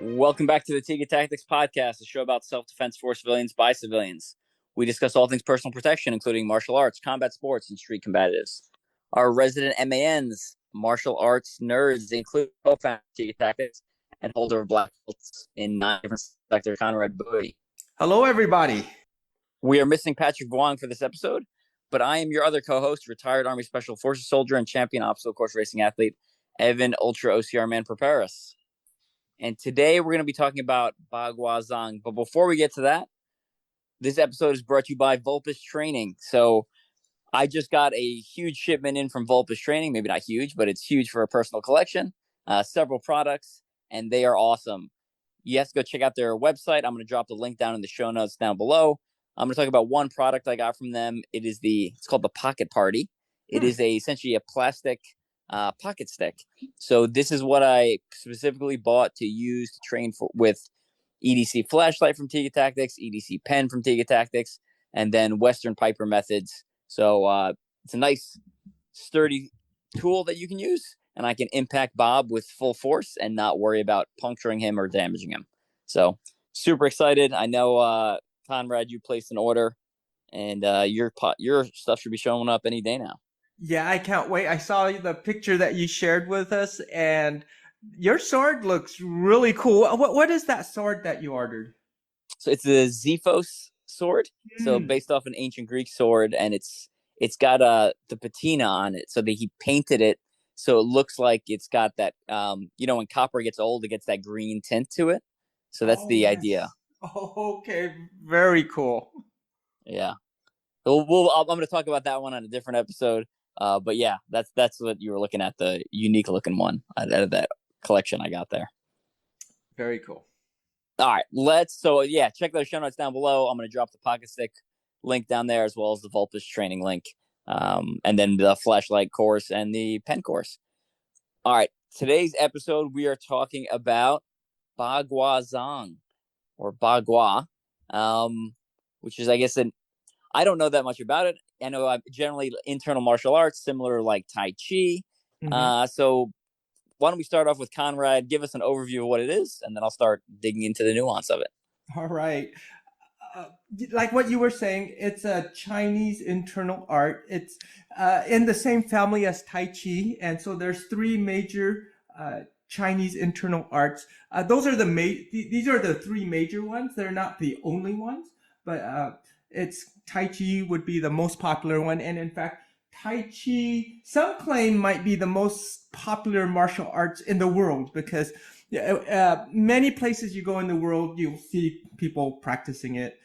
Welcome back to the Tiga Tactics Podcast, a show about self-defense for civilians by civilians. We discuss all things personal protection, including martial arts, combat sports, and street combatives. Our resident MANs, martial arts nerds, include co-founder Tiga Tactics and holder of black belts in 9 different sectors, Conrad Bui. Hello, everybody. We are missing Patrick Vuong for this episode, but I am your other co-host, retired Army Special Forces soldier and champion obstacle course racing athlete, Evan Ultra-OCR Man Perperis. And today we're going to be talking about Ba Gua Zhang. But before we get to that, this episode is brought to you by Vulpes Training. So I just got a huge shipment in from Vulpes Training. Maybe not huge, but it's huge for a personal collection. Several products, and they are awesome. You have to go check out their website. I'm going to drop the link down in the show notes down below. I'm going to talk about one product I got from them. It's called the Pocket Party. It is essentially a plastic pocket stick. So this is what I specifically bought to use to train with EDC flashlight from Tiga Tactics, EDC pen from Tiga Tactics, and then Western Piper methods. So it's a nice, sturdy tool that you can use, and I can impact Bob with full force and not worry about puncturing him or damaging him. So super excited. I know, Conrad, you placed an order, and your stuff should be showing up any day now. Yeah, I can't wait. I saw the picture that you shared with us, and your sword looks really cool. What is that sword that you ordered? So it's a Xephos sword. So based off an ancient Greek sword, and it's got the patina on it. So he painted it so it looks like it's got that when copper gets old, it gets that green tint to it. So that's the idea. Oh, okay, very cool. Yeah. I'm going to talk about that one on a different episode. But yeah, that's what you were looking at, the unique looking one out of that collection I got there. Very cool. All right, check those show notes down below. I'm going to drop the pocket stick link down there as well as the Vulpes training link, and then the flashlight course and the pen course. All right, today's episode we are talking about Ba Gua Zhang, or Ba Gua, which is, I guess, I don't know that much about it. I know generally internal martial arts, similar like Tai Chi. So why don't we start off with Conrad? Give us an overview of what it is, and then I'll start digging into the nuance of it. All right. Like what you were saying, it's a Chinese internal art. It's in the same family as Tai Chi. And so there's 3 major Chinese internal arts. These are the 3 major ones. They're not the only ones, but Tai Chi would be the most popular one. And in fact, Tai Chi, some claim, might be the most popular martial arts in the world, because many places you go in the world, you'll see people practicing it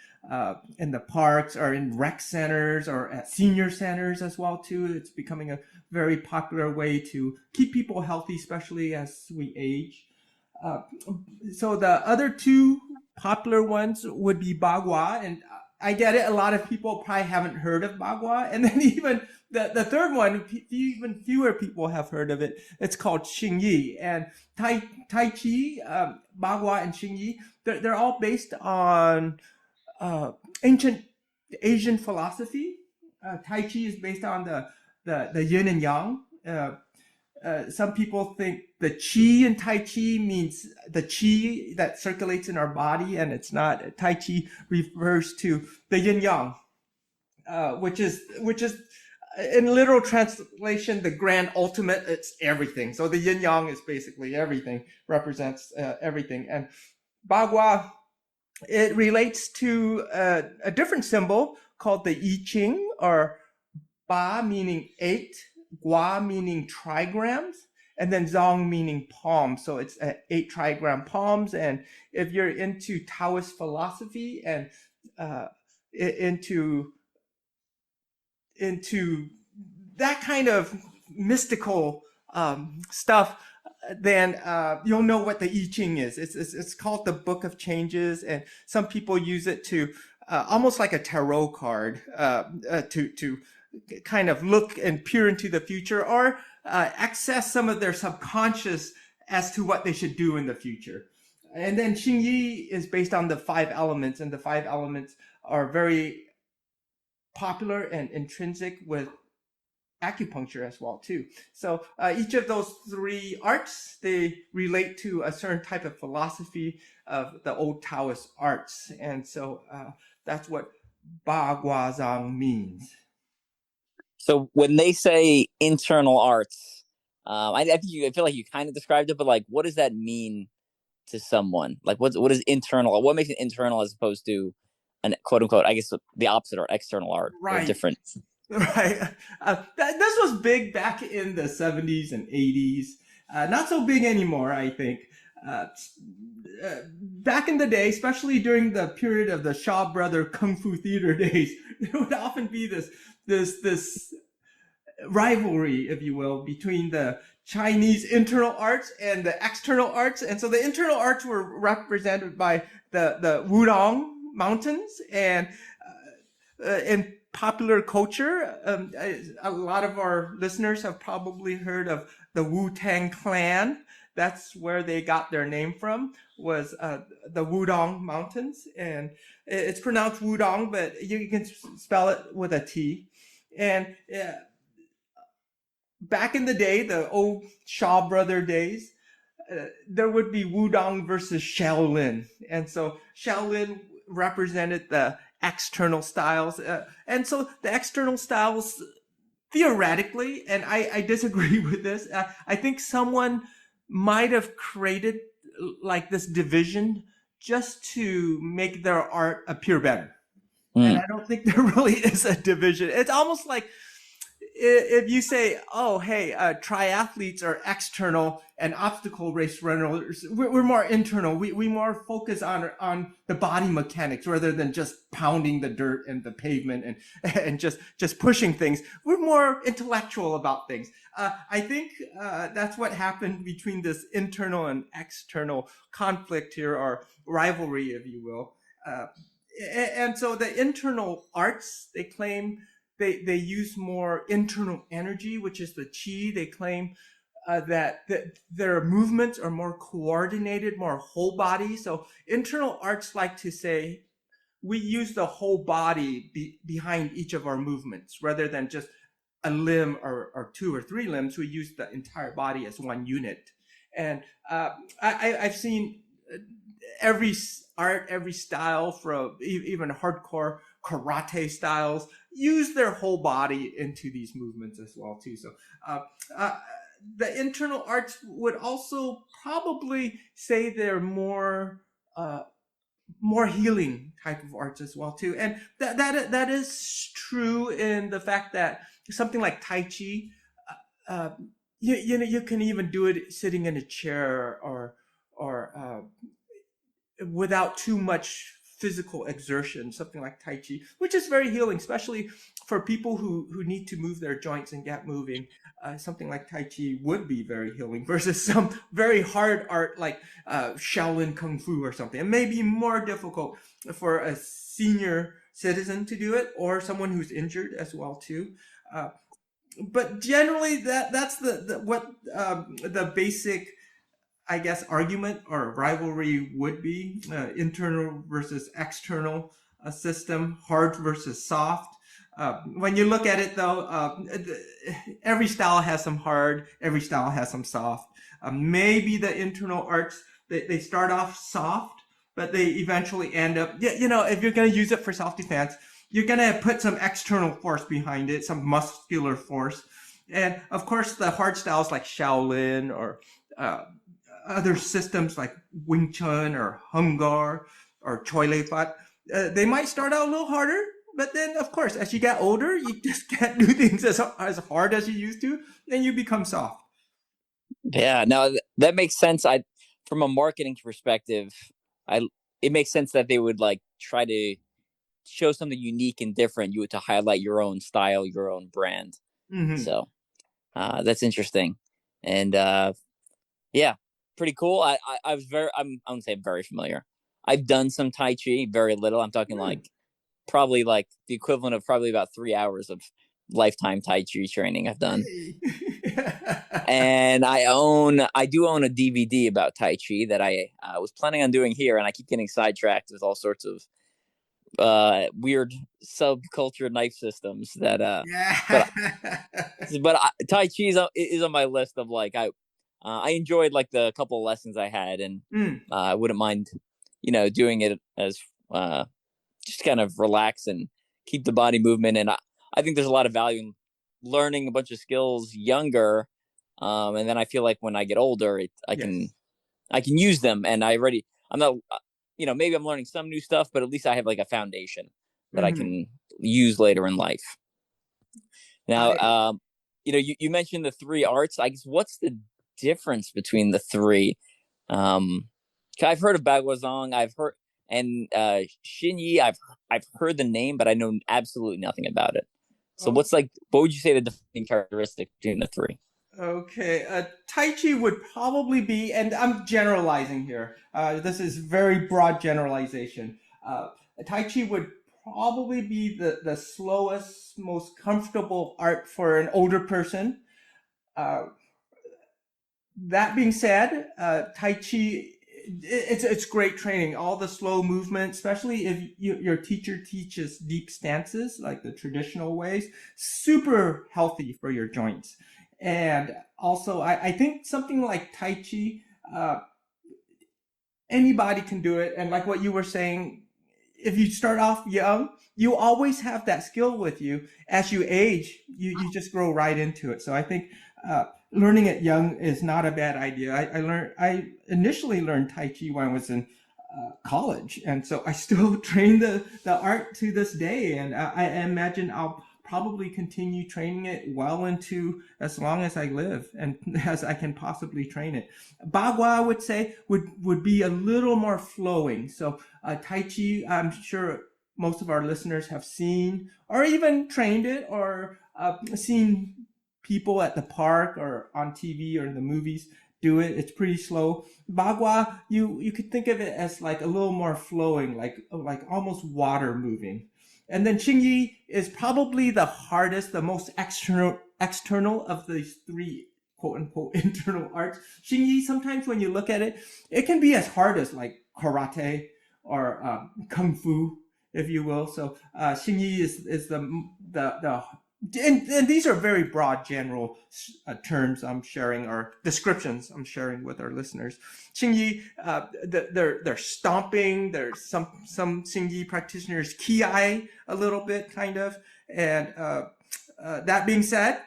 in the parks or in rec centers or at senior centers as well too. It's becoming a very popular way to keep people healthy, especially as we age. So the other 2 popular ones would be Ba Gua, and I get it, a lot of people probably haven't heard of Ba Gua. And then even the third one, even fewer people have heard of it. It's called Xing Yi. And Tai Chi, Ba Gua, and Xing Yi, they're all based on ancient Asian philosophy. Tai Chi is based on the yin and yang. Some people think the qi in Tai Chi means the qi that circulates in our body, and it's not. Tai Chi refers to the yin yang, which is in literal translation the grand ultimate. It's everything. So the yin yang is basically everything, represents everything. And Ba Gua, it relates to a different symbol called the I Ching, or Ba meaning 8, Gua meaning trigrams, and then Zhang meaning palm. So it's 8 trigram palms. And if you're into Taoist philosophy and into that kind of mystical stuff, then you'll know what the I Ching is. It's called the Book of Changes, and some people use it to almost like a tarot card to kind of look and peer into the future, or access some of their subconscious as to what they should do in the future. And then Xing Yi is based on the 5 elements, and the 5 elements are very popular and intrinsic with acupuncture as well too. So each of those three arts, they relate to a certain type of philosophy of the old Taoist arts, and so that's what Ba Gua Zhang means. So when they say internal arts, I feel like you kind of described it, but like, what does that mean to someone? Like, what is internal? What makes it internal as opposed to an quote unquote, I guess the opposite, or external art, or Right. different? Right. This was big back in the 70s and 80s. Not so big anymore, I think. Uh, Back in the day, especially during the period of the Shaw Brother Kung Fu Theater days, there would often be this rivalry, if you will, between the Chinese internal arts and the external arts. And so the internal arts were represented by the Wudong Mountains, and in popular culture, a lot of our listeners have probably heard of the Wu-Tang Clan. That's where they got their name from, was the Wudong Mountains. And it's pronounced Wudong, but you can spell it with a T. And back in the day, the old Shaw Brother days, there would be Wudong versus Shaolin. And so Shaolin represented the external styles. And so the external styles, theoretically, and I disagree with this, I think someone might have created like this division just to make their art appear better. And I don't think there really is a division. It's almost like if you say, oh, hey, triathletes are external and obstacle race runners, we're more internal. We more focus on the body mechanics rather than just pounding the dirt and the pavement and just pushing things. We're more intellectual about things. I think that's what happened between this internal and external conflict here, or rivalry, if you will. And so the internal arts, they claim, they use more internal energy, which is the qi. They claim that their movements are more coordinated, more whole body. So internal arts like to say we use the whole body behind each of our movements rather than just a limb or two or three limbs. We use the entire body as one unit. And I've seen every art, every style, from even hardcore karate styles, use their whole body into these movements as well too. So the internal arts would also probably say they're more healing type of arts as well too. And that is true in the fact that something like Tai Chi, you can even do it sitting in a chair or without too much physical exertion, something like Tai Chi, which is very healing, especially for people who need to move their joints and get moving. Something like Tai Chi would be very healing versus some very hard art like Shaolin Kung Fu or something. It may be more difficult for a senior citizen to do it, or someone who's injured as well too. But generally, that's the basic, I guess, argument or rivalry would be: internal versus external system, hard versus soft. When you look at it, though, every style has some hard, every style has some soft. Maybe the internal arts, they start off soft, but they eventually end up, if you're going to use it for self-defense, you're going to put some external force behind it, some muscular force. And of course, the hard styles like Shaolin or other systems like Wing Chun or Hung Gar or Choi Lei Fat, they might start out a little harder, but then, of course, as you get older, you just can't do things as hard as you used to, then you become soft. Yeah, no, that makes sense. From a marketing perspective, it makes sense that they would like try to show something unique and different, to highlight your own style, your own brand. Mm-hmm. So that's interesting, and yeah, pretty cool. I wouldn't say very familiar. I've done some Tai Chi, very little. I'm talking like probably like the equivalent of probably about 3 hours of lifetime Tai Chi training I've done. And I do own a DVD about Tai Chi that I was planning on doing here, and I keep getting sidetracked with all sorts of weird subculture knife systems that Yeah. but Tai Chi is on my list of like I enjoyed like the couple of lessons I had, and Mm, I wouldn't mind doing it as just kind of relax and keep the body movement. And I think there's a lot of value in learning a bunch of skills younger, and then I feel like when I get older, yes. I can use them, and I'm not maybe I'm learning some new stuff, but at least I have like a foundation that I Hmm. can use later in life. Now, I you mentioned the three arts. I guess what's the difference between the three? Um, I've heard of Ba Gua Zhang. I've heard and Xin Yi. I've heard the name, but I know absolutely nothing about it. So oh, what would you say the defining characteristic between the three? okay. Tai Chi would probably be, and I'm generalizing here. This is very broad generalization. Uh, Tai Chi would probably be the slowest, most comfortable art for an older person. Uh, that being said, Tai Chi, it's great training. All the slow movement, especially if your teacher teaches deep stances like the traditional ways, super healthy for your joints. And also, I think something like Tai Chi, uh, anybody can do it. And like what you were saying, if you start off young, you always have that skill with you. As you age, you just grow right into it. So I think learning it young is not a bad idea. I initially learned Tai Chi when I was in college, and so I still train the art to this day. And I imagine I'll probably continue training it well into as long as I live and as I can possibly train it. Ba Gua, I would say, would be a little more flowing. So Tai Chi, I'm sure most of our listeners have seen or even trained it or seen people at the park or on TV or in the movies do it. It's pretty slow. Ba Gua, you could think of it as like a little more flowing, like almost water moving. And then Yi is probably the hardest, the most external of these three quote unquote internal arts. Yi, sometimes when you look at it, it can be as hard as like karate or kung fu, if you will. So Yi is the and these are very broad general terms I'm sharing or descriptions I'm sharing with our listeners. Xingyi, they're stomping. There's some Xingyi practitioners ki a little bit, kind of. And that being said,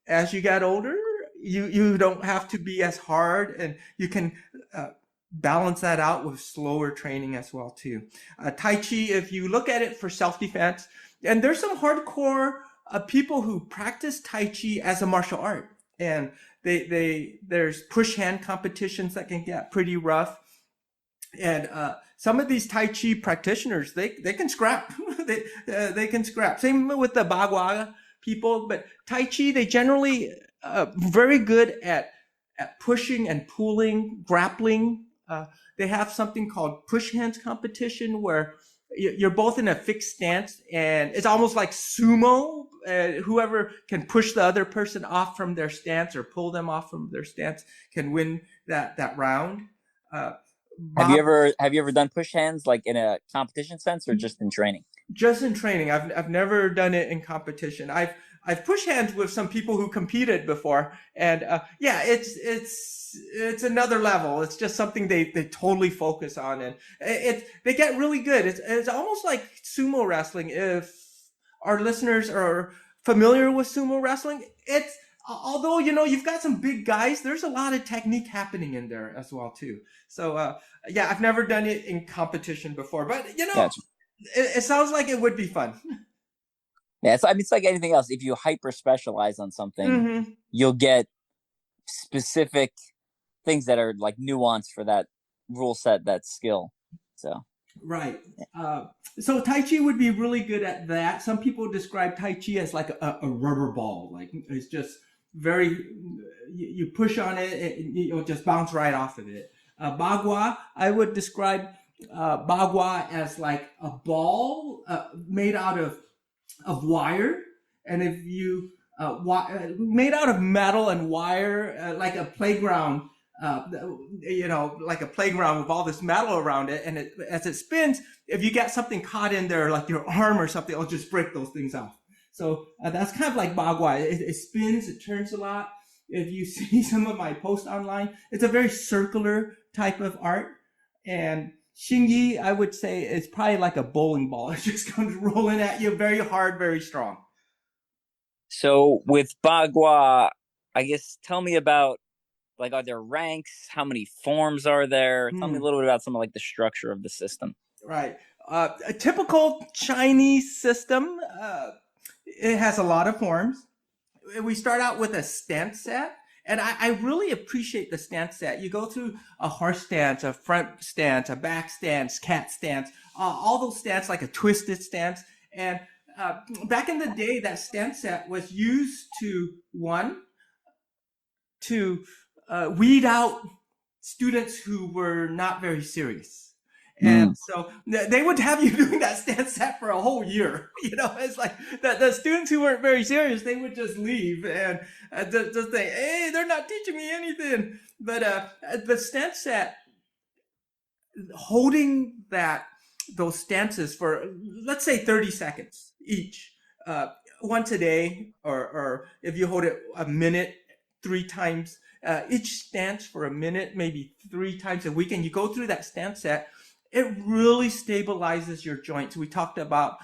as you get older, you don't have to be as hard, and you can balance that out with slower training as well too. Tai Chi, if you look at it for self-defense, and there's some hardcore people who practice Tai Chi as a martial art, and there's push hand competitions that can get pretty rough. And some of these Tai Chi practitioners, they can scrap. they can scrap. Same with the Ba Gua people, but Tai Chi, they generally very good at pushing and pulling, grappling. They have something called push hands competition where you're both in a fixed stance, and it's almost like sumo. Whoever can push the other person off from their stance or pull them off from their stance can win that round. Uh, Bob, Have you ever done push hands like in a competition sense or just in training? just in training. I've never done it in competition. I've pushed hands with some people who competed before, and yeah, it's another level. It's just something they totally focus on, and they get really good. It's almost like sumo wrestling. If our listeners are familiar with sumo wrestling, it's although you've got some big guys, there's a lot of technique happening in there as well too. So yeah, I've never done it in competition before, but Yeah, it sounds like it would be fun. yeah. It's like anything else. If you hyper specialize on something, Mm-hmm. you'll get specific things that are like nuanced for that rule set, that skill. So Right. So Tai Chi would be really good at that. Some people describe Tai Chi as like a rubber ball. Like it's just very, you push on it, it'll just bounce right off of it. Ba Gua, I would describe Ba Gua as like a ball made out of wire. And if you, made out of metal and wire, like a playground like a playground with all this metal around it. And as it spins, if you get something caught in there, like your arm or something, it'll just break those things off. So that's kind of like Ba Gua. It spins, it turns a lot. If you see some of my posts online, it's a very circular type of art. And Xingyi, I would say, is probably like a bowling ball. It just comes rolling at you very hard, very strong. So with Ba Gua, I guess tell me about, like, are there ranks? How many forms are there? Tell me a little bit about some of like the structure of the system. Right. A typical Chinese system, it has a lot of forms. We start out with a stance set. And I really appreciate the stance set. You go through a horse stance, a front stance, a back stance, cat stance, all those stance, like a twisted stance. And back in the day, that stance set was used to weed out students who were not very serious. And so they would have you doing that stance set for a whole year. It's like the students who weren't very serious, they would just leave and just think, hey, they're not teaching me anything. But the stance set, holding those stances for, let's say, 30 seconds each, once a day, or if you hold it a minute, 3 times, each stance for a minute, maybe 3 times a week, and you go through that stance set, it really stabilizes your joints. We talked about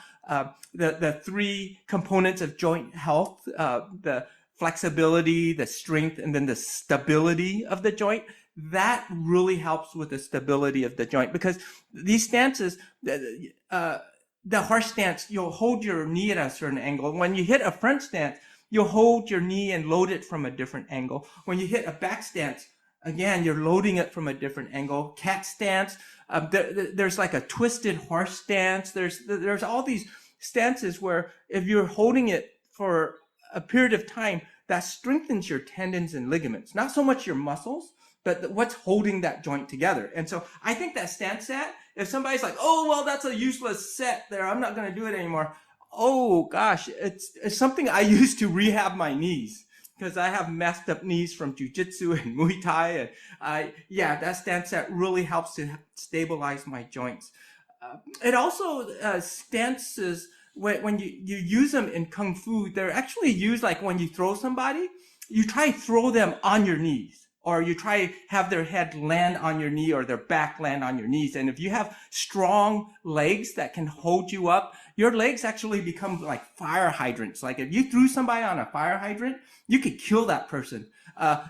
the 3 components of joint health, the flexibility, the strength, and then the stability of the joint. That really helps with the stability of the joint, because these stances, the horse stance, you'll hold your knee at a certain angle. When you hit a front stance, you'll hold your knee and load it from a different angle. When you hit a back stance, again, you're loading it from a different angle. Cat stance, there's like a twisted horse stance. There's all these stances where if you're holding it for a period of time, that strengthens your tendons and ligaments. Not so much your muscles, but what's holding that joint together. And so I think that stance set, if somebody's like, oh, well, that's a useless set there, I'm not going to do it anymore. Oh, gosh, it's something I use to rehab my knees, because I have messed up knees from jiu-jitsu and Muay Thai. And that stance set really helps to stabilize my joints. It also, stances, when you use them in Kung Fu, they're actually used like when you throw somebody, you try to throw them on your knees. Or you try to have their head land on your knee or their back land on your knees. And if you have strong legs that can hold you up, your legs actually become like fire hydrants. Like if you threw somebody on a fire hydrant, you could kill that person. The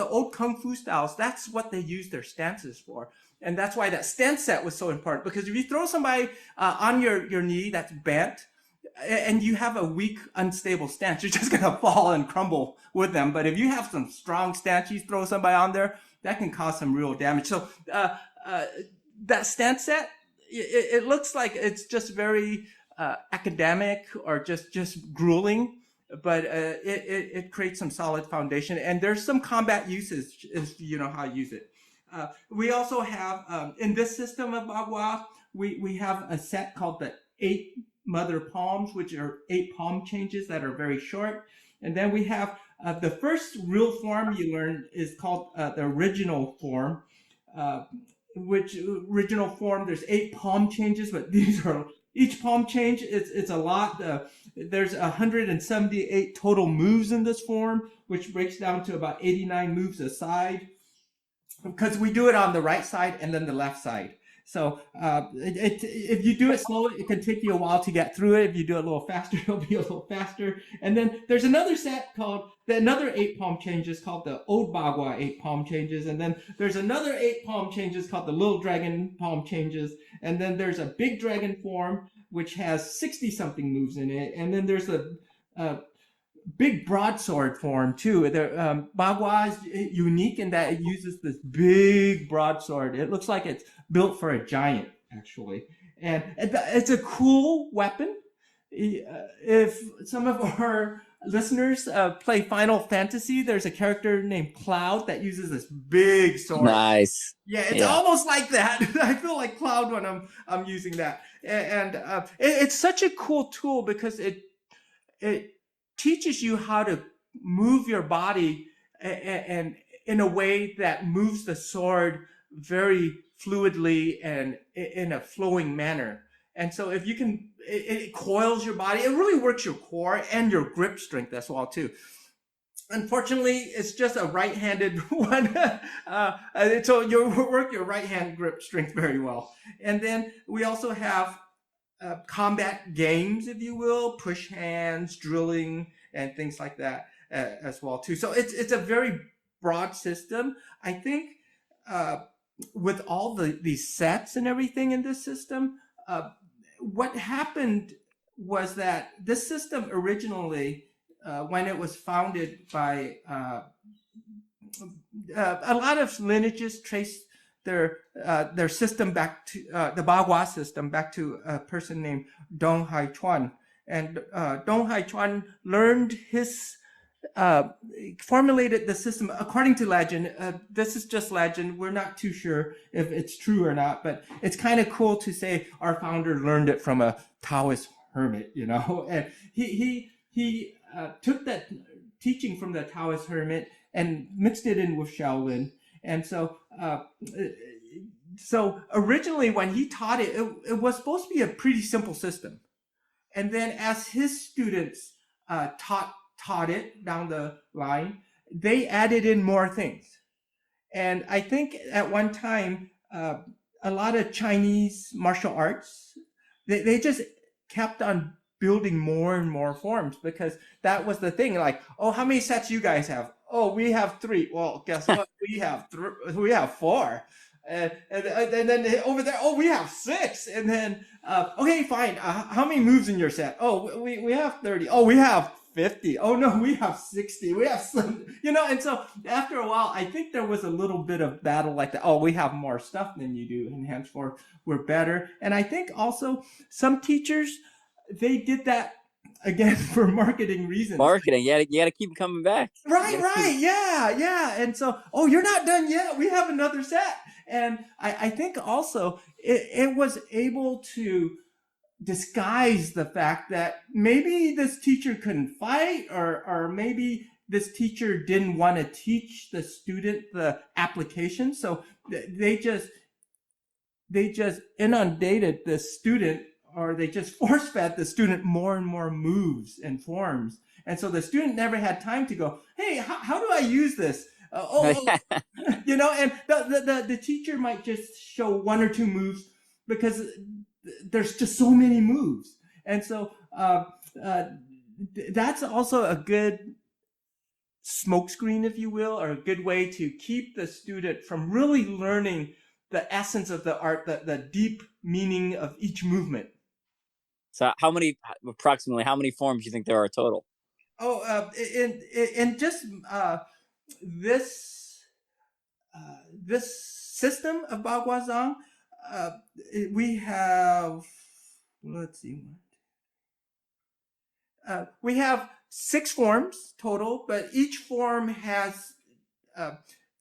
old Kung Fu styles, that's what they use their stances for. And that's why that stance set was so important. Because if you throw somebody on your knee that's bent, and you have a weak, unstable stance, you're just going to fall and crumble with them. But if you have some strong stance, you throw somebody on there, that can cause some real damage. So that stance set, it looks like it's just very academic or just grueling, but it creates some solid foundation. And there's some combat uses if you know how to use it. We also have, in this system of Ba Gua, we have a set called the 8 mother palms, which are 8 palm changes that are very short. And then we have the first real form you learn is called the original form, original form, there's 8 palm changes, but these are, each palm change, it's a lot. There's 178 total moves in this form, which breaks down to about 89 moves a side, because we do it on the right side and then the left side. So if you do it slowly, it can take you a while to get through it. If you do it a little faster, it'll be a little faster. And then there's another set called, another 8 palm changes called the Old Ba Gua 8 palm changes. And then there's another 8 palm changes called the Little Dragon palm changes. And then there's a Big Dragon form, which has 60-something moves in it. And then there's a big broadsword form too. Ba Gua is unique in that it uses this big broadsword. It looks like it's built for a giant, actually. And it's a cool weapon. If some of our listeners play Final Fantasy, there's a character named Cloud that uses this big sword. Nice. Yeah, it's almost like that. I feel like Cloud when I'm using that. And it's such a cool tool because it teaches you how to move your body and in a way that moves the sword very fluidly and in a flowing manner. And so if you can, it coils your body. It really works your core and your grip strength as well too. Unfortunately, it's just a right-handed one. So you work your right hand grip strength very well. And then we also have combat games, if you will, push hands, drilling, and things like that as well too. So it's a very broad system. I think with all these sets and everything in this system, what happened was that this system originally, when it was founded by a lot of lineages trace their system back to the Ba Gua system back to a person named Dong Hai Chuan. And Dong Hai Chuan learned his formulated the system according to legend. This is just legend. We're not too sure if it's true or not, but it's kind of cool to say our founder learned it from a Taoist hermit, you know. And he took that teaching from the Taoist hermit and mixed it in with Shaolin. And so originally when he taught it, it was supposed to be a pretty simple system. And then as his students taught it down the line, they added in more things. And I think at one time, a lot of Chinese martial arts, they just kept on building more and more forms because that was the thing. Like, oh, how many sets you guys have? Oh, we have 3. Well, guess what? we have 4. And then over there, oh, we have 6. And then, okay, fine. How many moves in your set? Oh, we have 30. Oh, we have 50. Oh no, we have 60. We have some, you know. And so after a while, I think there was a little bit of battle like that. Oh, we have more stuff than you do, and henceforth we're better. And I think also some teachers, they did that again for marketing reasons. Marketing, you got to keep coming back. Right, yeah. And so, oh, you're not done yet. We have another set. And I think also it was able to disguise the fact that maybe this teacher couldn't fight, or maybe this teacher didn't want to teach the student the application. So they just inundated the student, or they just force-fed the student more and more moves and forms. And so the student never had time to go, hey, how do I use this? You know, and the teacher might just show 1 or 2 moves because there's just so many moves. And so that's also a good smokescreen, if you will, or a good way to keep the student from really learning the essence of the art, the deep meaning of each movement. So approximately how many forms do you think there are total? Oh, in just this system of Ba Gua Zhang, we have, let's see, we have 6 forms total, but each form has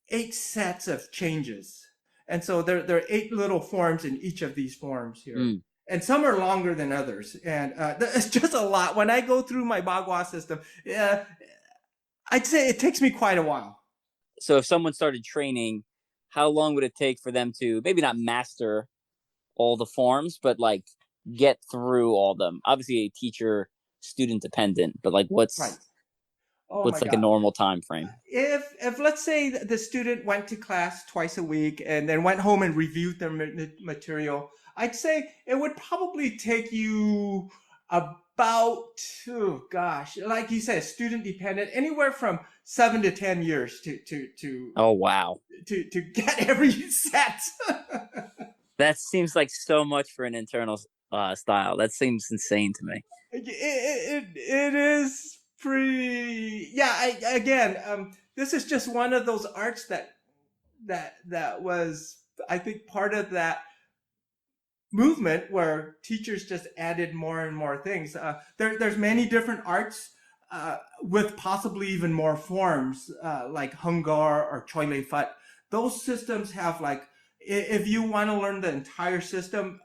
8 sets of changes. And so there are 8 little forms in each of these forms here. Mm. And some are longer than others. And it's just a lot. When I go through my Ba Gua system, I'd say it takes me quite a while. So if someone started training, how long would it take for them to maybe not master all the forms, but like get through all of them? Obviously a teacher student dependent, but like what's right. What's like a normal time frame? If let's say the student went to class twice a week and then went home and reviewed their material, I'd say it would probably take you about, like you said, student dependent, anywhere from 7 to 10 years to oh wow, to get every set. That seems like so much for an internal style. That seems insane to me. It is pretty. Yeah. This is just one of those arts that was, I think, part of that movement where teachers just added more and more things. There's many different arts with possibly even more forms, like Hung Gar or Choi Lei Fat. Those systems have, like, if you want to learn the entire system,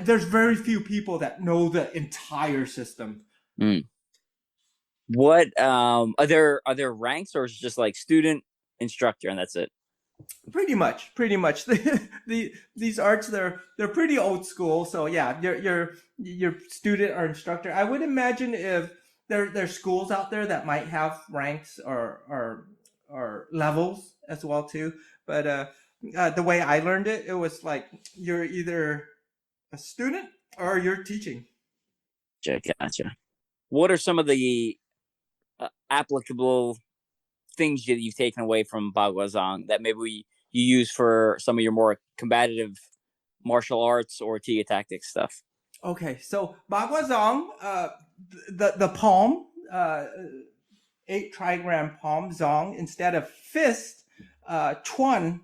there's very few people that know the entire system. Mm. What are there ranks, or is it just like student instructor and that's it. Pretty much. These arts, they're pretty old school. So yeah, your student or instructor. I would imagine if there's schools out there that might have ranks or levels as well too. But the way I learned it, it was like you're either a student or you're teaching. Gotcha. What are some of the applicable things that you've taken away from Ba Gua Zhang that maybe you use for some of your more combative martial arts or Tiga tactics stuff? Okay, so Ba Gua Zhang, the palm, 8 trigram palm zong, instead of fist, chuan,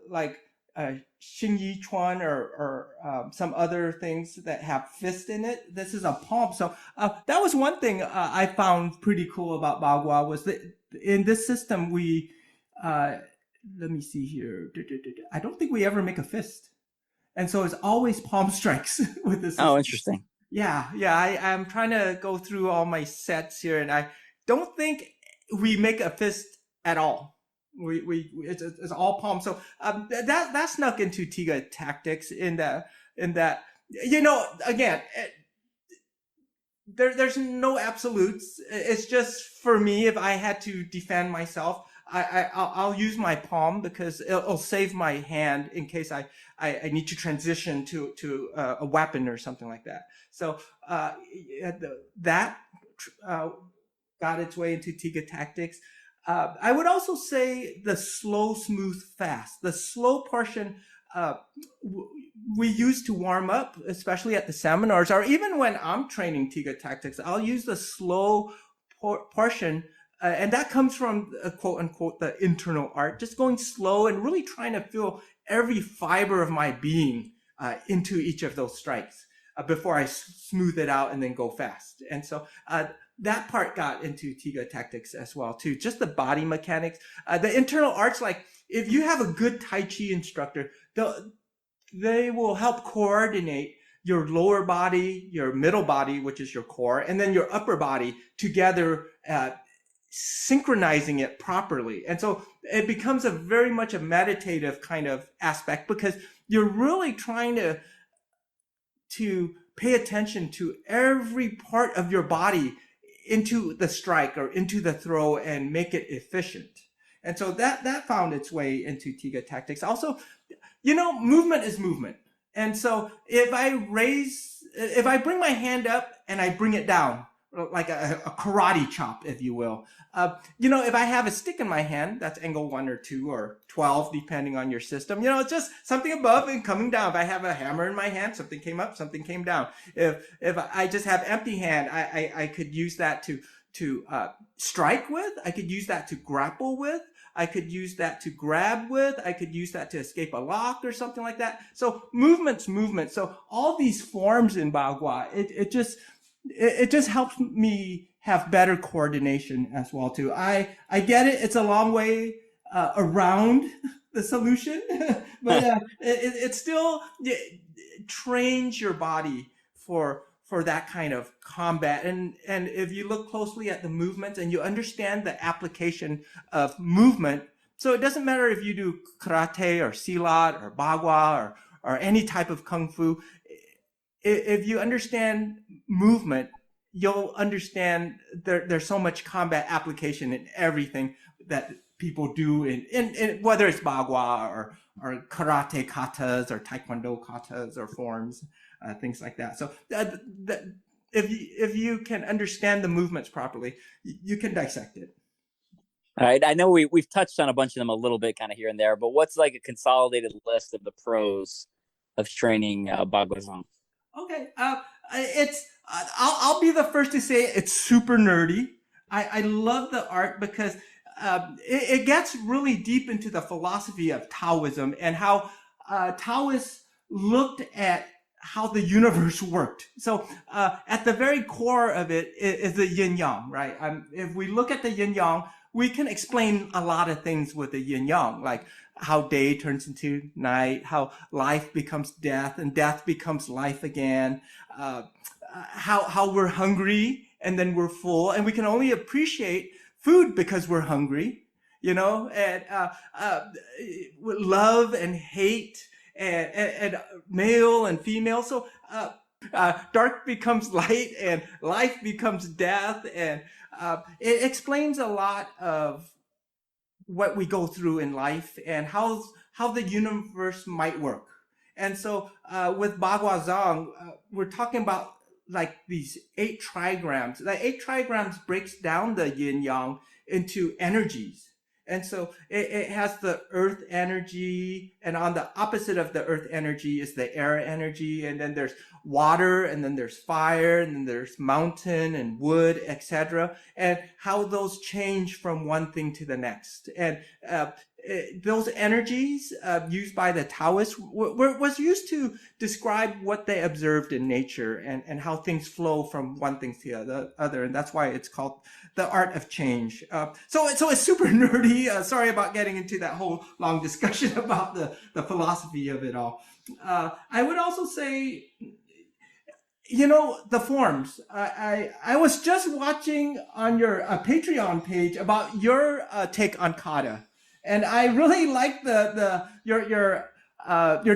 like Xing Yi Chuan or some other things that have fist in it. This is a palm. So that was one thing I found pretty cool about Ba Gua, was that in this system we, let me see here. I don't think we ever make a fist. And so it's always palm strikes with this system. Oh, interesting. Yeah. I'm trying to go through all my sets here, and I don't think we make a fist at all. It's all palm. So that snuck into Tiga tactics in that again, there's no absolutes. It's just, for me, if I had to defend myself, I'll use my palm because it'll save my hand in case I need to transition to a weapon or something like that. So that got its way into Tiga tactics. I would also say the slow, smooth, fast. The slow portion we use to warm up, especially at the seminars, or even when I'm training Tiga tactics, I'll use the slow portion. And that comes from, quote unquote, the internal art, just going slow and really trying to feel every fiber of my being into each of those strikes before I smooth it out and then go fast. And so that part got into Tiga tactics as well too. Just the body mechanics, the internal arts. Like if you have a good Tai Chi instructor, they will help coordinate your lower body, your middle body, which is your core, and then your upper body together, synchronizing it properly. And so it becomes a very much a meditative kind of aspect, because you're really trying to pay attention to every part of your body into the strike or into the throw and make it efficient. And so that found its way into Tiga tactics. Also, movement is movement. And so if I bring my hand up and I bring it down, like a karate chop, if you will. If I have a stick in my hand, that's angle 1 or 2 or 12, depending on your system. It's just something above and coming down. If I have a hammer in my hand, something came up, something came down. If I just have empty hand, I could use that to strike with. I could use that to grapple with. I could use that to grab with. I could use that to escape a lock or something like that. So movement's movement. So all these forms in Ba Gua, it just helps me have better coordination as well too. I get it. It's a long way around the solution, but it still trains your body for that kind of combat. And if you look closely at the movements and you understand the application of movement, so it doesn't matter if you do karate or silat or Ba Gua or any type of kung fu. If you understand movement, you'll understand there's so much combat application in everything that people do in whether it's Ba Gua or karate katas or taekwondo katas or forms, things like that. So if you can understand the movements properly, you can dissect it. All right. I know we've touched on a bunch of them a little bit kind of here and there, but what's like a consolidated list of the pros of training Ba Gua Zhang? Okay, I'll be the first to say it's super nerdy. I love the art because it gets really deep into the philosophy of Taoism and how Taoists looked at how the universe worked. So at the very core of it is the yin yang, right? If we look at the yin yang, we can explain a lot of things with the yin yang, like how day turns into night, how life becomes death and death becomes life again, how we're hungry and then we're full, and we can only appreciate food because we're hungry. and love and hate, and male and female. So dark becomes light, and life becomes death, and it explains a lot of what we go through in life and how the universe might work. And so with Ba Gua Zhang, we're talking about like these 8 trigrams. The 8 trigrams breaks down the yin yang into energies. And so it has the earth energy, and on the opposite of the earth energy is the air energy, and then there's water, and then there's fire, and then there's mountain and wood, etc., and how those change from one thing to the next. And those energies used by the Taoists was used to describe what they observed in nature, and how things flow from one thing to the other. And that's why it's called the art of change. So it's super nerdy. Sorry about getting into that whole long discussion about the philosophy of it all. I would also say, the forms. I was just watching on your Patreon page about your take on kata, and I really like your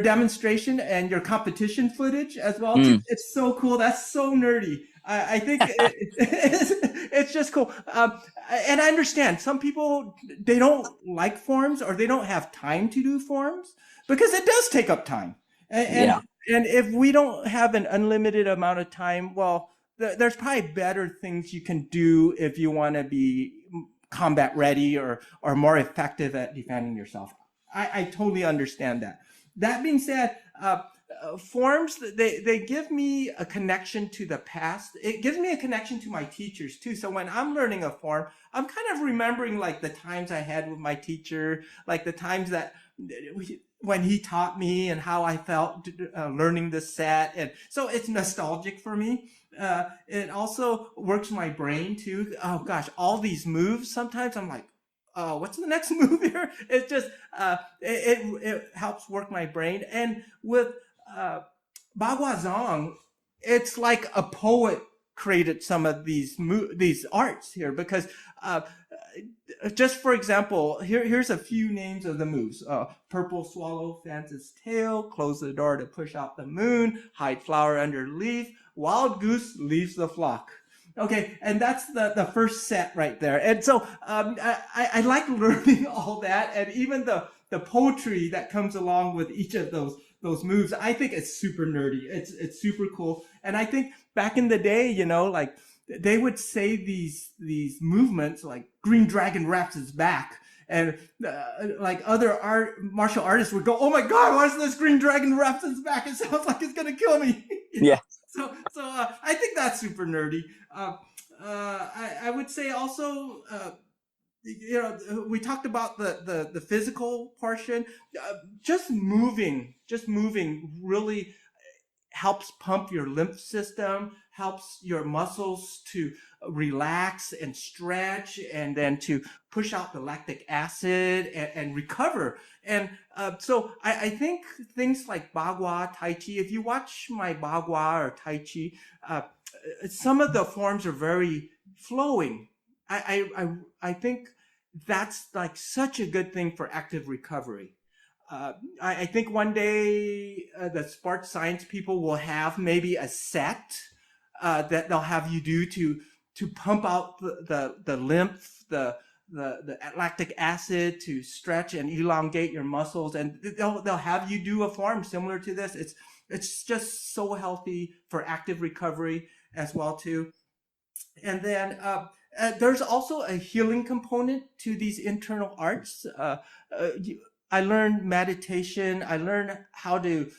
demonstration and your competition footage as well. It's so cool. That's so nerdy. I think it's just cool. And I understand some people, they don't like forms, or they don't have time to do forms, because it does take up time. And if we don't have an unlimited amount of time, well, there's probably better things you can do if you want to be combat ready or more effective at defending yourself. I totally understand that. That being said, forms, they give me a connection to the past. It gives me a connection to my teachers too. So when I'm learning a form, I'm kind of remembering like the times I had with my teacher, like the times that when he taught me and how I felt learning the set. And so it's nostalgic for me. It also works my brain too. Oh gosh, all these moves, sometimes I'm like, what's the next move here? It's just, it helps work my brain. And with Ba Gua Zhang, it's like a poet created some of these arts here, because just for example, here's a few names of the moves. Purple swallow fans its tail, close the door to push out the moon, hide flower under leaf, wild goose leaves the flock. Okay, and that's the first set right there. And so I like learning all that, and even the poetry that comes along with each of those moves. I think it's super nerdy. It's super cool. And I think back in the day, like they would say these movements like Green Dragon wraps its back, and like other martial artists would go, "Oh my God, why is this Green Dragon wraps its back? It sounds like it's gonna kill me." Yeah. So I think that's super nerdy. I would say also, we talked about the physical portion. Just moving really helps pump your lymph system, helps your muscles to relax and stretch, and then to push out the lactic acid and recover. And so I think things like Ba Gua, Tai Chi, if you watch my Ba Gua or Tai Chi, some of the forms are very flowing. I think that's like such a good thing for active recovery. I think one day the Spark Science people will have maybe a set that they'll have you do to pump out the lymph, the lactic acid, to stretch and elongate your muscles, and they'll have you do a form similar to this. It's just so healthy for active recovery as well too. And then there's also a healing component to these internal arts. I learned meditation. I learned how to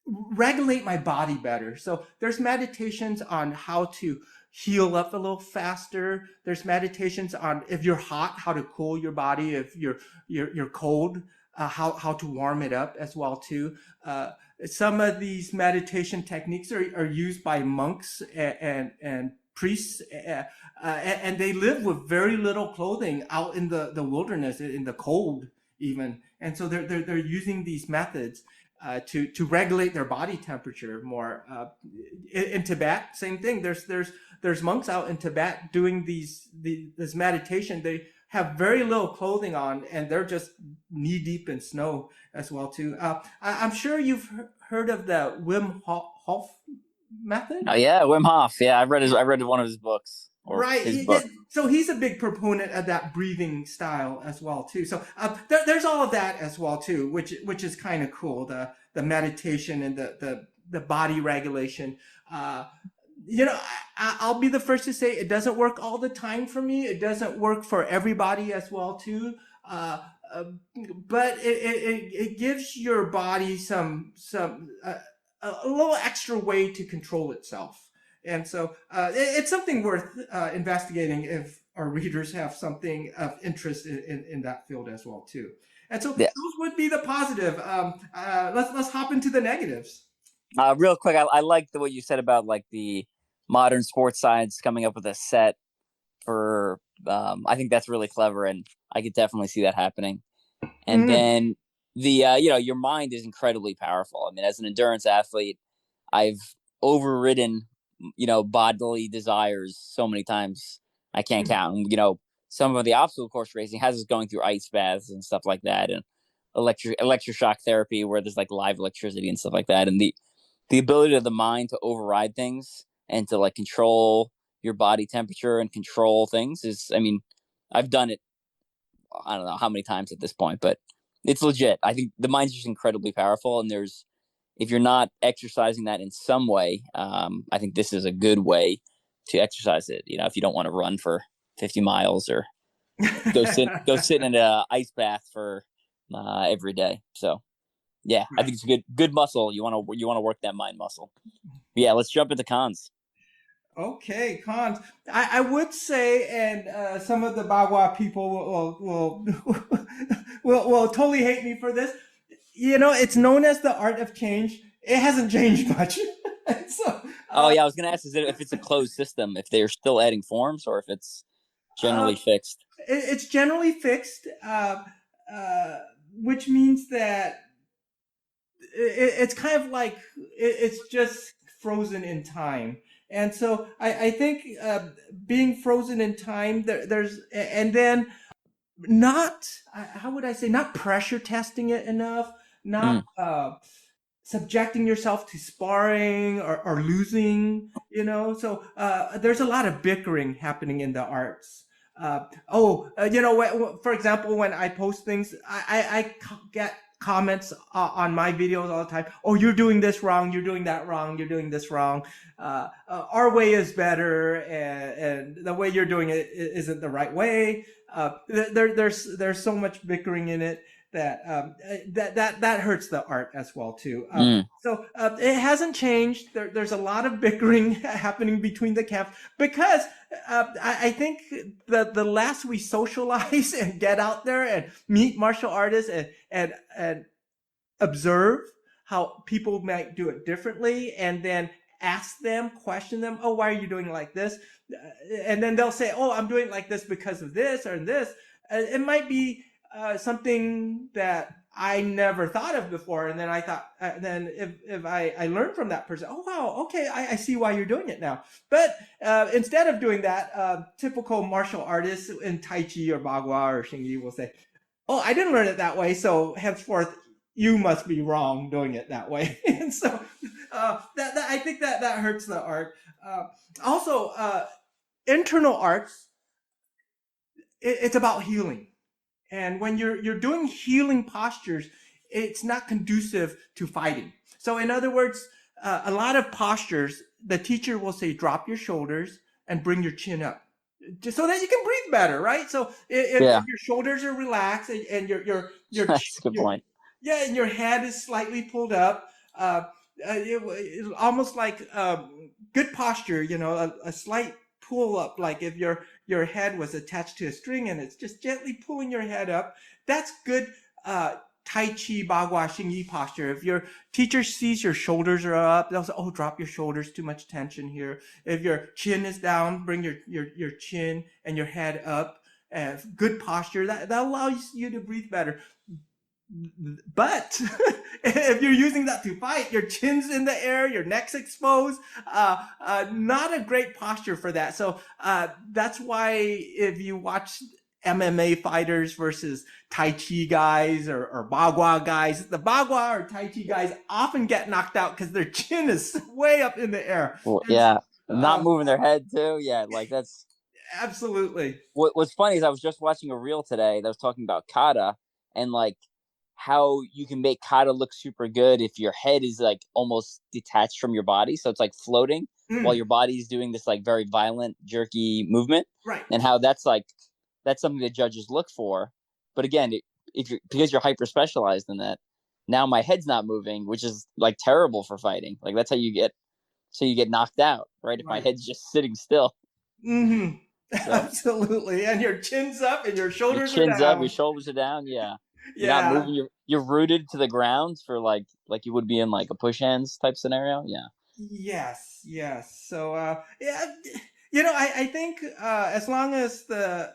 regulate my body better. So there's meditations on how to heal up a little faster. There's meditations on, if you're hot, how to cool your body. If you're cold, how to warm it up as well too. Some of these meditation techniques are used by monks and priests, and they live with very little clothing out in the wilderness, in the cold even. And so they're using these methods to regulate their body temperature more. In Tibet, same thing. There's monks out in Tibet doing this meditation. have very little clothing on, and they're just knee deep in snow as well too. I'm sure you've heard of the Wim Hof method. Oh yeah, Wim Hof. Yeah, I read one of his books or Right. his book. So he's a big proponent of that breathing style as well too. So there's all of that as well too, which is kind of cool. The meditation and the body regulation. I'll be the first to say it doesn't work all the time for me. It doesn't work for everybody as well too. Uh, uh, but it gives your body a little extra way to control itself. And so it's something worth investigating if our readers have something of interest in that field as well too. And so Yeah. those would be the positive. Let's hop into the negatives. Real quick, I like what you said about like the modern sports science coming up with a set for. I think that's really clever, and I could definitely see that happening. And then the your mind is incredibly powerful. I mean, as an endurance athlete, I've overridden bodily desires so many times I can't count. And, some of the obstacle course racing has us going through ice baths and stuff like that, and electroshock therapy where there's like live electricity and stuff like that. And the ability of the mind to override things and to like control your body temperature and control things is, I mean, I've done it. I don't know how many times at this point, but it's legit. I think the mind's just incredibly powerful, and if you're not exercising that in some way, I think this is a good way to exercise it. If you don't want to run for 50 miles or go sit in an ice bath for every day. So yeah, I think it's a good muscle. You want to work that mind muscle. But yeah, let's jump into cons. Okay, cons. I would say, and some of the Ba Gua people will totally hate me for this. It's known as the art of change. It hasn't changed much. So, oh yeah, I was gonna ask if it's a closed system, if they're still adding forms, or if it's generally fixed. It's generally fixed, which means that it's kind of like it's just frozen in time. And so I think being frozen in time, there's, and then not, how would I say, not pressure testing it enough, not subjecting yourself to sparring or losing, So there's a lot of bickering happening in the arts. For example, when I post things, I get comments on my videos all the time. Oh, you're doing this wrong. You're doing that wrong. You're doing this wrong. Our way is better, and the way you're doing it isn't the right way. There's so much bickering in it that hurts the art as well too. So it hasn't changed. There's a lot of bickering happening between the camps because I think the less we socialize and get out there and meet martial artists and observe how people might do it differently, and then question them, oh, why are you doing it like this? And then they'll say, oh, I'm doing it like this because of this or this. It might be something that I never thought of before, and then I thought, then if I learned from that person, oh wow, okay, I see why you're doing it now. But instead of doing that, typical martial artists in Tai Chi or Ba Gua or Xing Yi will say, oh, I didn't learn it that way, so henceforth you must be wrong doing it that way. And so that I think that hurts the art. Also, internal arts, it's about healing. And when you're doing healing postures, it's not conducive to fighting. So in other words, a lot of postures, the teacher will say, drop your shoulders and bring your chin up, just so that you can breathe better, right? So if your shoulders are relaxed and your that's a good point. Yeah, and your head is slightly pulled up, it's almost like good posture, a slight pull up, like if your head was attached to a string and it's just gently pulling your head up. That's good Tai Chi, Ba Gua, Xing Yi posture. If your teacher sees your shoulders are up, they'll say, oh, drop your shoulders, too much tension here. If your chin is down, bring your chin and your head up. Good posture. That allows you to breathe better. But if you're using that to fight, your chin's in the air, your neck's exposed, not a great posture for that. So that's why if you watch MMA fighters versus Tai Chi guys or Ba Gua guys. The Ba Gua or Tai Chi guys often get knocked out because their chin is way up in the air. Well, And yeah, not moving their head too. Yeah, like that's absolutely. what's funny is I was just watching a reel today that was talking about kata and like how you can make kata look super good if your head is like almost detached from your body, so it's like floating while your body's doing this like very violent, jerky movement, Right. and how that's something that judges look for. But again, if you're because you're hyper specialized in that, now my head's not moving, which is like terrible for fighting. Like that's how you get knocked out, right? If my Right. head's just sitting still. Mm-hmm. So Absolutely. And your chin's up and your your shoulders are chin's up, your down. shoulders are down. Yeah, you're not Yeah. moving. You're rooted to the ground for like you would be in like a push hands type scenario. Yeah. Yes, yes. So yeah, I think as long as the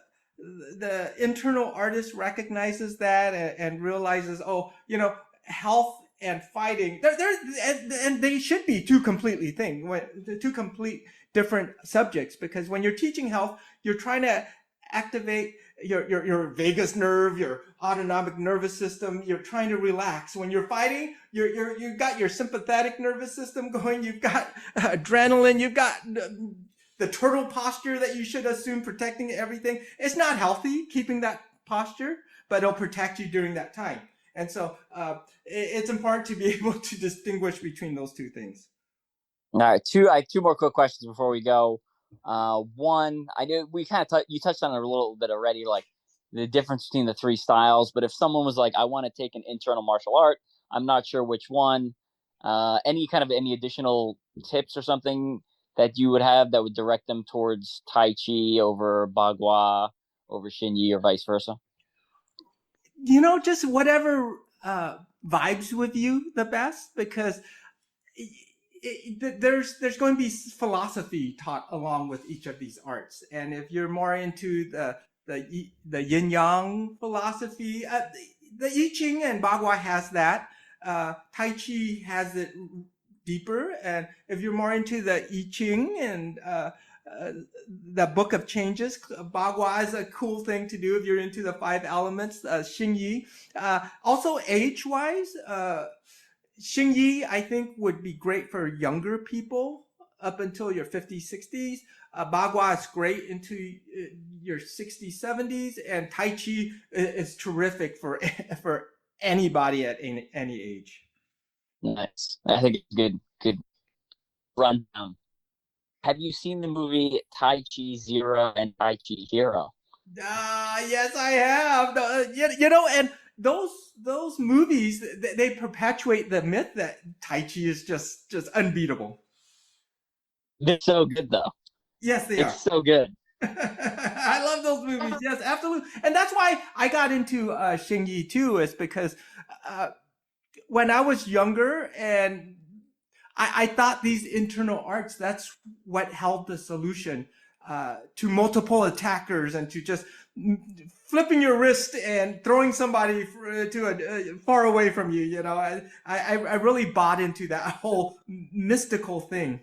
internal artist recognizes that and realizes, oh, health and fighting, and they should be two completely two complete different subjects, because when you're teaching health, you're trying to activate your vagus nerve, your autonomic nervous system. You're trying to relax. When you're fighting, you've got your sympathetic nervous system going. You've got adrenaline. You've got the turtle posture that you should assume protecting everything. It's not healthy keeping that posture, but it'll protect you during that time. And so it's important to be able to distinguish between those two things. All right, I have two more quick questions before we go. One, I know we kind of you touched on it a little bit already, like the difference between the three styles. But if someone was like, I want to take an internal martial art, I'm not sure which one. Any additional tips or something that you would have that would direct them towards Tai Chi over Ba Gua over Shin Yi or vice versa? Just whatever vibes with you the best, because there's going to be philosophy taught along with each of these arts, and if you're more into the yin yang philosophy, the I Ching and Ba Gua has that. Tai Chi has it deeper, and if you're more into the I Ching and the Book of Changes, Ba Gua is a cool thing to do if you're into the five elements. Xing Yi, also age wise. Xing Yi, I think, would be great for younger people up until your 50s, 60s. Ba Gua is great into your 60s, 70s. And Tai Chi is terrific for anybody at any age. Nice. I think it's good rundown. Have you seen the movie Tai Chi Zero and Tai Chi Hero? Yes, I have. And those movies, they perpetuate the myth that Tai Chi is just unbeatable. They're so good though. Yes, they are. It's so good. I love those movies. Yes, absolutely. And that's why I got into Xing Yi too, is because when I was younger and I thought these internal arts, that's what held the solution to multiple attackers and to just flipping your wrist and throwing somebody to far away from you. I really bought into that whole mystical thing.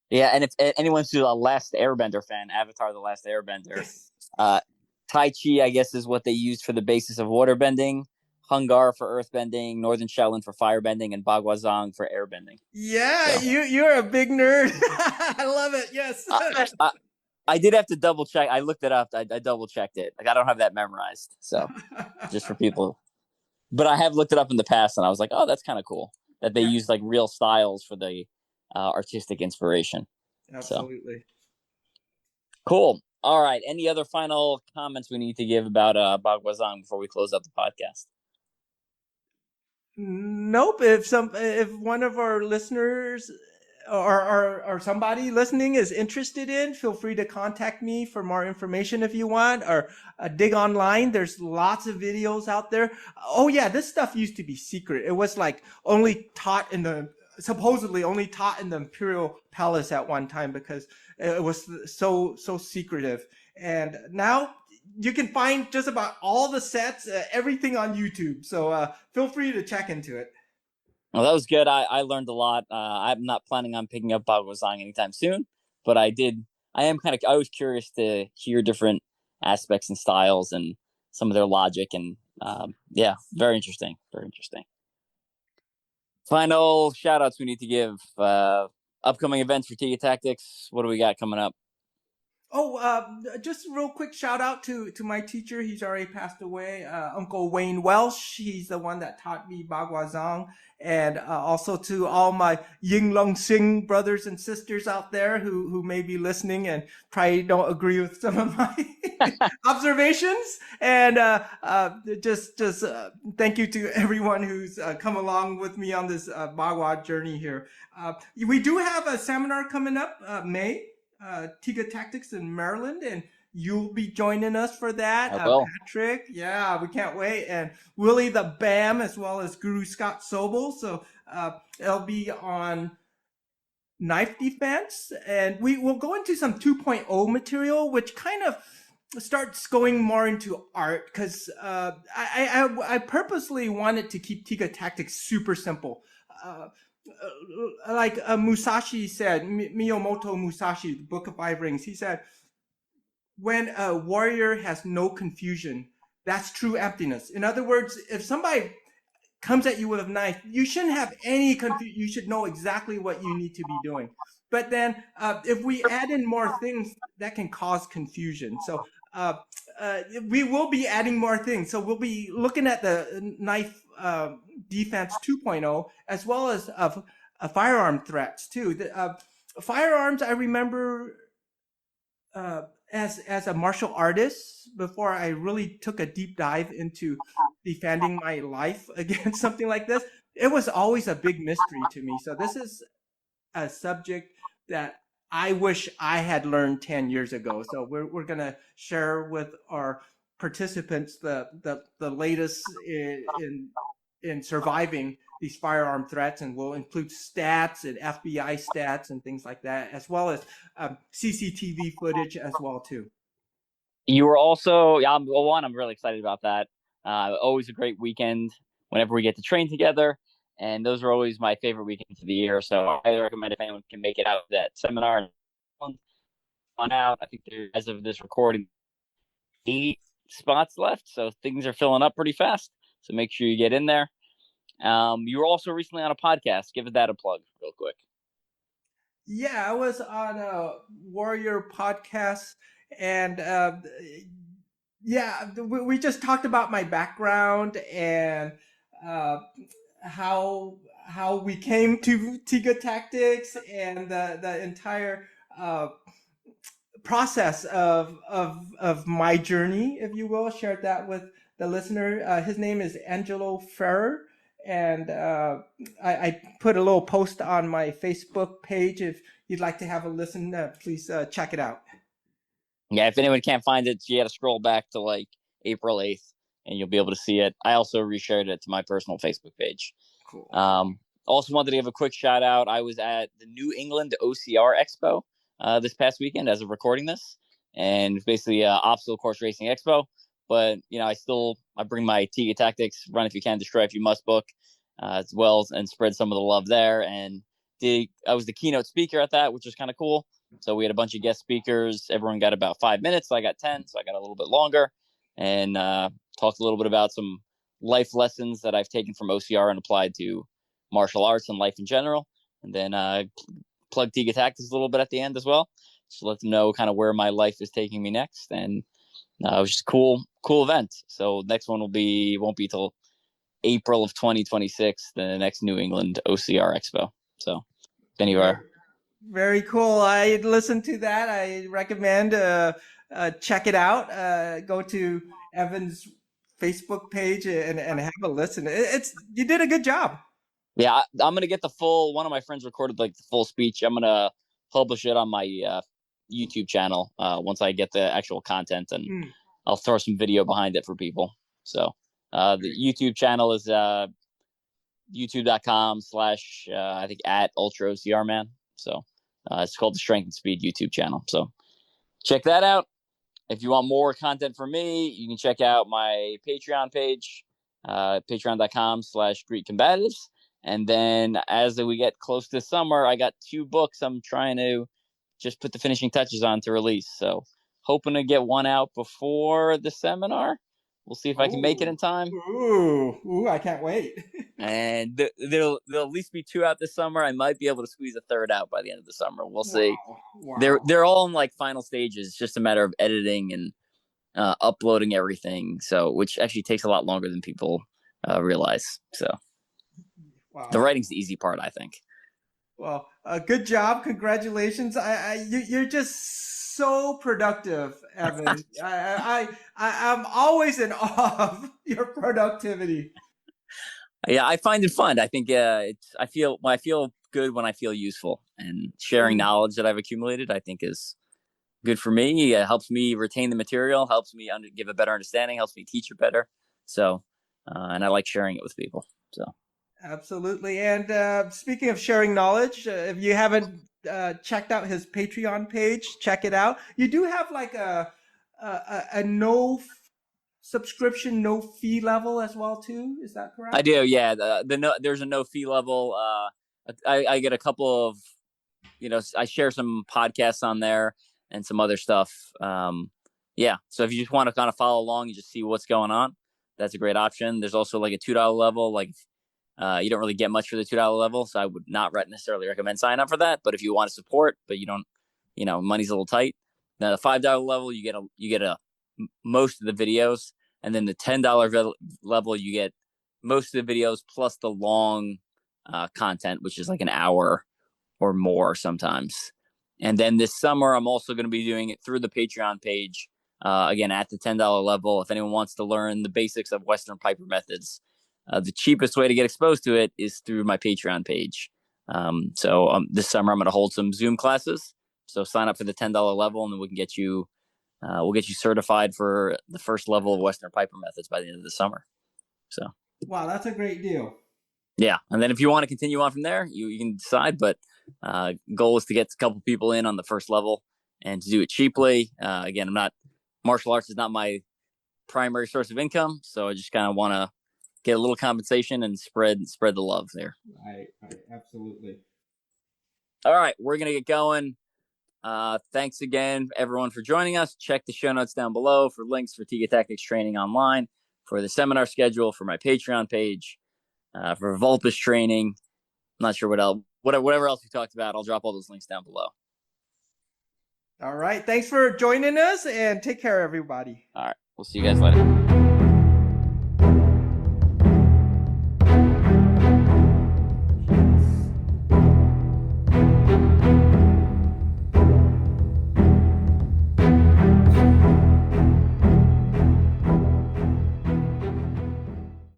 Yeah, and if anyone's a Last Airbender fan, Avatar: The Last Airbender, Yes. Tai Chi, I guess, is what they used for the basis of waterbending, Hungar for earthbending, Northern Shaolin for firebending, and Ba Gua Zhang for airbending. Yeah, So, you're a big nerd. I love it. Yes. I did have to double check. I looked it up. I double checked it. Like I don't have that memorized, so just for people. But I have looked it up in the past, and I was like, oh, that's kind of cool that they Yeah, use like real styles for the artistic inspiration. So absolutely. cool. All right. Any other final comments we need to give about Ba Gua Zhang before we close out the podcast? Nope. If one of our listeners or somebody listening is interested in, feel free to contact me for more information if you want, or dig online. There's lots of videos out there. Oh yeah, this stuff used to be secret. It was like supposedly only taught in the imperial palace at one time, because it was so secretive. And now you can find just about all the sets, everything on YouTube. So feel free to check into it. Well, that was good. I learned a lot. I'm not planning on picking up Ba Gua Zhang anytime soon, but I did. I am I was curious to hear different aspects and styles and some of their logic. And yeah, very interesting. Very interesting. Final shout outs we need to give. Upcoming events for Tiga Tactics. What do we got coming up? Oh, just a real quick shout out to my teacher. He's already passed away. Uncle Wayne Welsh. He's the one that taught me Ba Gua Zhang. And also to all my Ying Long Sing brothers and sisters out there who may be listening and probably don't agree with some of my observations. And just thank you to everyone who's come along with me on this Ba Gua journey here. We do have a seminar coming up May. Tiga Tactics in Maryland, and you'll be joining us for that. Patrick, yeah, we can't wait. And Willie the Bam, as well as Guru Scott Sobel. So it'll be on knife defense, and we will go into some 2.0 material, which kind of starts going more into art, because I purposely wanted to keep Tiga Tactics super simple. Like Musashi said, Miyamoto Musashi, the Book of Five Rings, he said, when a warrior has no confusion, that's true emptiness. In other words, if somebody comes at you with a knife, you shouldn't have any confusion. You should know exactly what you need to be doing. But then if we add in more things, that can cause confusion. So we will be adding more things. So we'll be looking at the knife defense 2.0, as well as firearm threats too. Firearms, I remember as a martial artist, before I really took a deep dive into defending my life against something like this, it was always a big mystery to me. So this is a subject that I wish I had learned 10 years ago. So we're going to share with our participants the latest in surviving these firearm threats, and we'll include stats and FBI stats and things like that, as well as CCTV footage as well too. You were also, I'm really excited about that. Always a great weekend whenever we get to train together, and those are always my favorite weekends of the year. So I recommend if anyone can make it out to that seminar on out. I think there, as of this recording, 8 spots left, so things are filling up pretty fast. So make sure you get in there. You were also recently on a podcast. Give that a plug real quick. Yeah, I was on a Warrior podcast, and yeah, we just talked about my background and how we came to Tiga Tactics and the entire process of my journey, if you will. Shared that with the listener. His name is Angelo Ferrer, and I put a little post on my Facebook page. If you'd like to have a listen, please check it out. Yeah, if anyone can't find it, you got to scroll back to like April 8th, and you'll be able to see it. I also reshared it to my personal Facebook page. Cool. Also wanted to give a quick shout out. I was at the New England OCR Expo this past weekend as of recording this, and it's basically an obstacle course racing expo. But you know, I bring my Tiga Tactics Run If You Can, Destroy If You Must book as well, and spread some of the love there. And I was the keynote speaker at that, which was kind of cool. So we had a bunch of guest speakers. Everyone got about 5 minutes. I got 10, so I got a little bit longer, and talked a little bit about some life lessons that I've taken from OCR and applied to martial arts and life in general. And then plug Tiga Tactics a little bit at the end as well, to let them know kind of where my life is taking me next. And it was just a cool event. So next one won't be till April of 2026, the next New England OCR Expo. So anyway. Very cool. I listened to that. I recommend check it out. Go to Evan's Facebook page and have a listen. You did a good job. Yeah, I'm gonna get the full. One of my friends recorded like the full speech. I'm gonna publish it on my YouTube channel once I get the actual content, and I'll throw some video behind it for people. So the YouTube channel is youtube.com/ I think at Ultra-OCR man. So it's called the Strength and Speed YouTube channel. So check that out. If you want more content from me, you can check out my Patreon page, patreon.com/ Greek Combatives. And then as we get close to summer, I got 2 books I'm trying to just put the finishing touches on to release. So hoping to get one out before the seminar. We'll see if I can make it in time. Ooh, I can't wait. And there'll at least be 2 out this summer. I might be able to squeeze a 3rd out by the end of the summer. We'll see. Wow. They're all in like final stages. It's just a matter of editing and uploading everything. So, which actually takes a lot longer than people realize. So, the writing's the easy part, I think. Well, good job. Congratulations. You're just so productive, Evan. I'm always in awe of your productivity. Yeah, I find it fun. I think I feel good when I feel useful, and sharing knowledge that I've accumulated, I think, is good for me. It helps me retain the material, helps me give a better understanding, helps me teach it better. So, and I like sharing it with people. So, absolutely. And speaking of sharing knowledge, if you haven't checked out his Patreon page, check it out. You do have like a no subscription, no fee level as well too. Is that correct? I do. Yeah. There's a no fee level. I get a couple of, I share some podcasts on there and some other stuff. Yeah. So if you just want to kind of follow along and just see what's going on, that's a great option. There's also like a $2 level. Like, you don't really get much for the $2 level, so I would not necessarily recommend signing up for that. But if you want to support, but you don't, money's a little tight. Now the $5 level, you get most of the videos, and then the $10 level, you get most of the videos plus the long content, which is like an hour or more sometimes. And then this summer, I'm also going to be doing it through the Patreon page. Again, at the $10 level, if anyone wants to learn the basics of Western Piper methods, the cheapest way to get exposed to it is through my Patreon page. So this summer, I'm going to hold some Zoom classes. So sign up for the $10 level, and then we can get you. We'll get you certified for the first level of Western Piper methods by the end of the summer. So, wow, that's a great deal. Yeah, and then if you want to continue on from there, you can decide. But goal is to get a couple people in on the first level and to do it cheaply. Again, martial arts is not my primary source of income, so I just kind of want to get a little compensation and spread the love there. Right, absolutely. All right, we're gonna get going. Thanks again, everyone, for joining us. Check the show notes down below for links for Tiga Tactics training online, for the seminar schedule, for my Patreon page, for Vulpus training. I'm not sure what else, whatever else we talked about. I'll drop all those links down below. All right. Thanks for joining us, and take care, everybody. All right. We'll see you guys later.